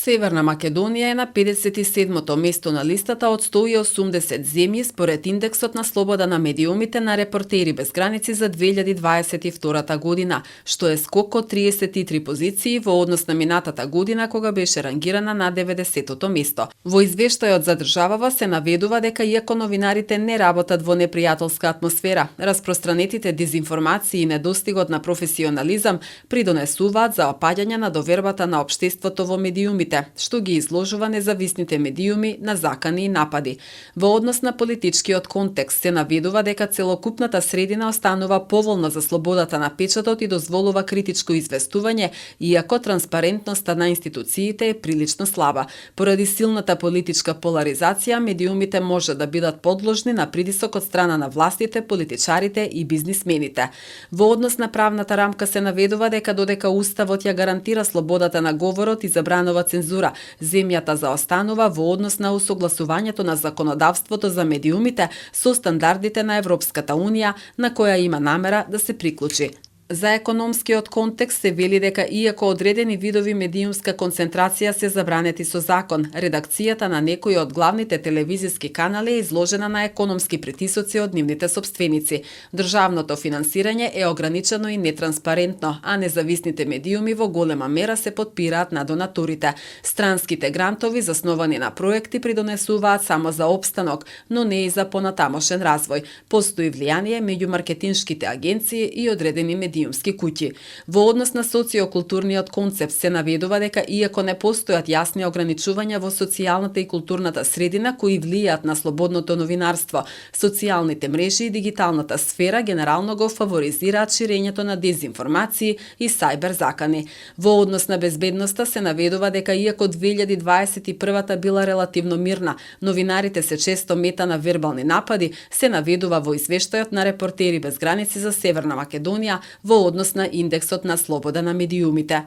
Северна Македонија е на 57-то место на листата од 180 земји според индексот на слобода на медиумите на Репортери без граници за 2022 година, што е скок од 33 позиции во однос на минатата година кога беше рангирана на 90-то место. Во извештајот за државава се наведува дека иако новинарите не работат во непријателска атмосфера, распространетите дезинформации и недостигот на професионализам придонесуваат за опаѓање на довербата на општеството во медиумите, што ги изложува независните медиуми на закани и напади. Во однос на политичкиот контекст се наведува дека целокупната средина останува поволна за слободата на печатот и дозволува критичко известување, иако транспарентноста на институциите е прилично слаба. Поради силната политичка поларизација, медиумите може да бидат подложни на притисок од страна на властите, политичарите и бизнисмените. Во однос на правната рамка се наведува дека додека Уставот ја гарантира слободата на говорот и забранува цензура, земјата заостанува во однос на усогласувањето на законодавството за медиумите со стандардите на Европската Унија, на која има намера да се приклучи. За економскиот контекст се вели дека иако одредени видови медиумска концентрација се забранети со закон, редакцијата на некои од главните телевизиски канали е изложена на економски притисоци од нивните сопственици. Државното финансирање е ограничено и нетранспарентно, а независните медиуми во голема мера се потпираат на донаторите. Странските грантови засновани на проекти придонесуваат само за опстанок, но не и за понатамошен развој. Постои влијание меѓу маркетиншките агенции и одредени медиумски куќи. Во однос на социокултурниот концепт се наведува дека иако не постојат јасни ограничувања во социјалната и културната средина кои влијаат на слободното новинарство, социјалните мрежи и дигиталната сфера генерално го фаворизираат ширењето на дезинформации и сајбер закани. Во однос на безбедноста се наведува дека иако 2021 била релативно мирна, новинарите се често мета на вербални напади, се наведува во извештајот на Репортери без граници за Северна Македонија во однос на индексот на слобода на медиумите.